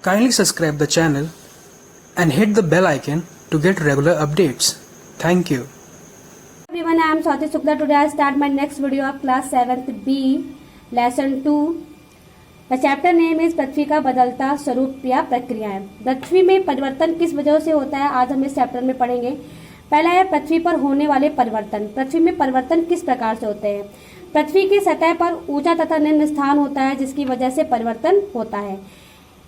Kindly subscribe the channel and hit the bell icon to get regular updates. Thank you. Everyone, I am Swati Sukla. Today I start my next video of class 7th B, lesson 2. The chapter name is पृथ्वी का बदलता स्वरूप या प्रक्रियाएं। पृथ्वी में परिवर्तन किस वजह से होता है, आज हम इस चैप्टर में पढ़ेंगे। पहला है पृथ्वी पर होने वाले परिवर्तन। पृथ्वी में परिवर्तन किस प्रकार से होते हैं। पृथ्वी की सतह पर ऊंचा तथा निम्न स्थान होता है जिसकी वजह से परिवर्तन होता है।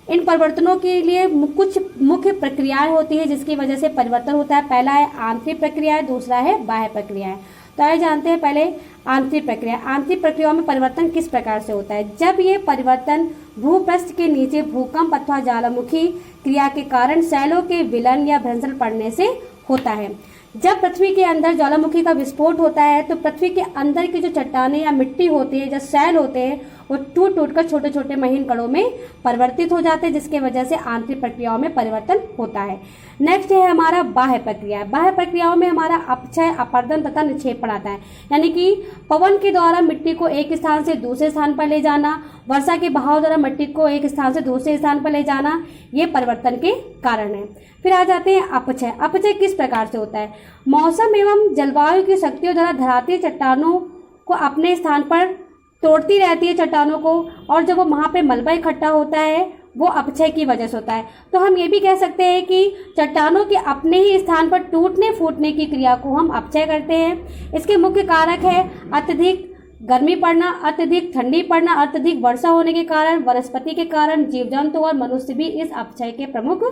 इन परिवर्तनों के लिए कुछ मुख्य प्रक्रियाएं होती है जिसकी वजह से परिवर्तन होता है। पहला है आंतरिक प्रक्रिया, दूसरा है बाह्य प्रक्रियाएं। तो आइए जानते हैं पहले आंतरिक प्रक्रिया। आंतरिक प्रक्रियाओं में परिवर्तन किस प्रकार से होता है। जब ये परिवर्तन भूपृष्ठ के नीचे भूकंप अथवा ज्वालामुखी क्रिया के कारण शैलों के विलन या भ्रंशण पड़ने से होता है। जब पृथ्वी के अंदर ज्वालामुखी का विस्फोट होता है तो पृथ्वी के अंदर की जो चट्टानें या मिट्टी होती है, जो शैल होते हैं, वो टूट टूट कर छोटे छोटे महीन कणों में परिवर्तित हो जाते हैं जिसकी वजह से आंतरिक प्रक्रियाओं में परिवर्तन होता है। नेक्स्ट है हमारा बाह्य प्रक्रिया। बाह्य प्रक्रियाओं में हमारा अपक्षय, अपर्दन तथा निक्षेपण आता है, यानी कि पवन के द्वारा मिट्टी को एक स्थान से दूसरे स्थान पर ले जाना, वर्षा के बहाव द्वारा मिट्टी को एक स्थान से दूसरे स्थान पर ले जाना, ये परिवर्तन के कारण है। फिर आ जाते हैं अपक्षय। अपक्षय किस प्रकार से होता है। मौसम एवं जलवायु की शक्तियों द्वारा धरातलीय चट्टानों को अपने स्थान पर तोड़ती रहती है चट्टानों को, और जब वो वहाँ पे मलबा इकट्ठा होता है वो अपक्षय की वजह से होता है। तो हम ये भी कह सकते हैं कि चट्टानों के अपने ही स्थान पर टूटने फूटने की क्रिया को हम अपक्षय करते हैं। इसके मुख्य कारक है अत्यधिक गर्मी पड़ना, अत्यधिक ठंडी पड़ना, अत्यधिक वर्षा होने के कारण, वनस्पति के कारण, जीव जंतु और मनुष्य भी इस अपक्षय के प्रमुख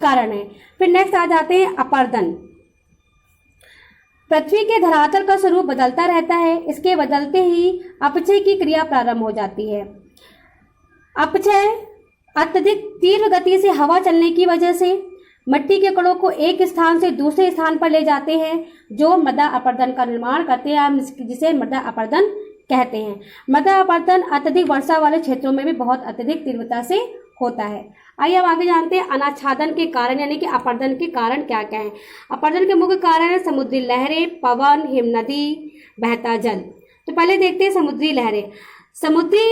कारण है। फिर नेक्स्ट आ जाते हैं अपर्दन। पृथ्वी के धरातल का स्वरूप बदलता रहता है, इसके बदलते ही अपक्षय की क्रिया प्रारंभ हो जाती है। अपक्षय अत्यधिक तीव्र गति से हवा चलने की वजह से मिट्टी के कणों को एक स्थान से दूसरे स्थान पर ले जाते हैं जो मृदा अपरदन का निर्माण करते हैं, हम जिसे मृदा अपरदन कहते हैं। मृदा अपरदन अत्यधिक वर्षा वाले क्षेत्रों में भी बहुत अत्यधिक तीव्रता से होता है। आइए अब आगे जानते हैं अनाच्छादन के कारण, यानी कि अपरदन के कारण क्या क्या है। अपरदन के मुख्य कारण है समुद्री लहरें, पवन, हिमनदी, बहता जल। तो पहले देखते हैं समुद्री लहरें। समुद्री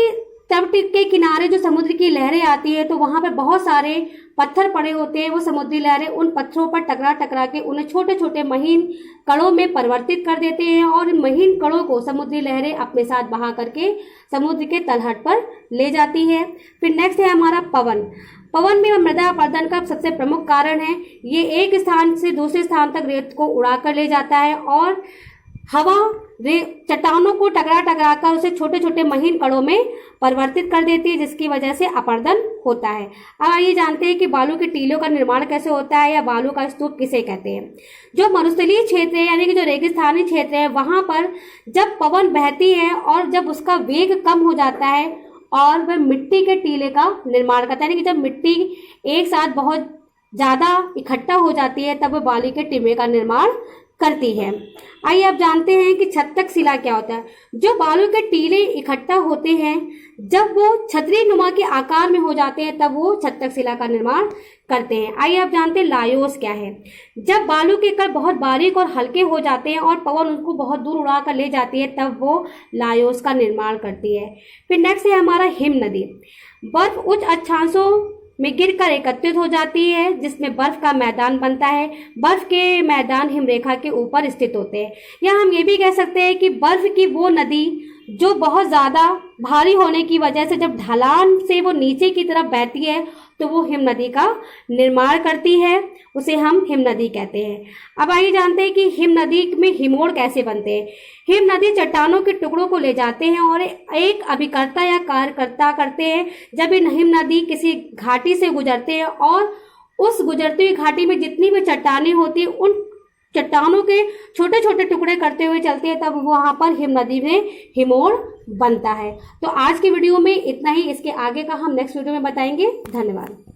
तट के किनारे जो समुद्र की लहरें आती है तो वहां पे बहुत सारे पत्थर पड़े होते हैं। वो समुद्री लहरें उन पत्थरों पर टकरा टकरा के उन्हें छोटे छोटे महीन कणों में परिवर्तित कर देते हैं और इन महीन कणों को समुद्री लहरें अपने साथ बहा करके समुद्र के तलहट पर ले जाती है। फिर नेक्स्ट है हमारा पवन। पवन में मृदा अपरदन का सबसे प्रमुख कारण है। ये एक स्थान से दूसरे स्थान तक रेत को उड़ा कर ले जाता है और हवा चट्टानों को टकरा टकरा कर उसे छोटे छोटे महीन कणों में परिवर्तित कर देती है जिसकी वजह से अपरदन होता है। अब आइए जानते हैं कि बालू के टीलों का निर्माण कैसे होता है या बालू का स्तूप किसे कहते हैं। जो मरुस्थलीय क्षेत्र है, यानी कि जो रेगिस्तानी क्षेत्र है, वहां पर जब पवन बहती है और जब उसका वेग कम हो जाता है और वह मिट्टी के टीले का निर्माण करता है, यानी कि जब मिट्टी एक साथ बहुत ज्यादा इकट्ठा हो जाती है तब वह बालू के टीले का निर्माण करती है। आइए अब जानते हैं कि छत्तक शिला क्या होता है। जो बालू के टीले इकट्ठा होते हैं जब वो छतरी नुमा के आकार में हो जाते हैं तब वो छत्तक शिला का निर्माण करते हैं। आइए अब जानते हैं लायोस क्या है। जब बालू के कण बहुत बारीक और हल्के हो जाते हैं और पवन उनको बहुत दूर उड़ा कर ले जाती है तब वो लायोस का निर्माण करती है। फिर नेक्स्ट है हमारा हिम नदी। बर्फ उच्च अक्षांशों में गिरकर एकत्रित हो जाती है जिसमें बर्फ का मैदान बनता है। बर्फ के मैदान हिमरेखा के ऊपर स्थित होते हैं। या हम ये भी कह सकते हैं कि बर्फ की वो नदी जो बहुत ज़्यादा भारी होने की वजह से जब ढलान से वो नीचे की तरफ बहती है तो वो हिम नदी का निर्माण करती है, उसे हम हिम नदी कहते हैं। अब आइए जानते हैं कि हिम नदी में हिमोड़ कैसे बनते हैं। हिम नदी चट्टानों के टुकड़ों को ले जाते हैं और एक अभिकर्ता या कार्यकर्ता करते हैं। जब इन हिम नदी किसी घाटी से गुजरते हैं और उस गुजरती हुई घाटी में जितनी भी चट्टानें होती हैं उन चट्टानों के छोटे छोटे टुकड़े करते हुए चलते हैं तब वहां पर हिम नदी में हिमोड़ बनता है। तो आज के वीडियो में इतना ही, इसके आगे का हम नेक्स्ट वीडियो में बताएंगे। धन्यवाद।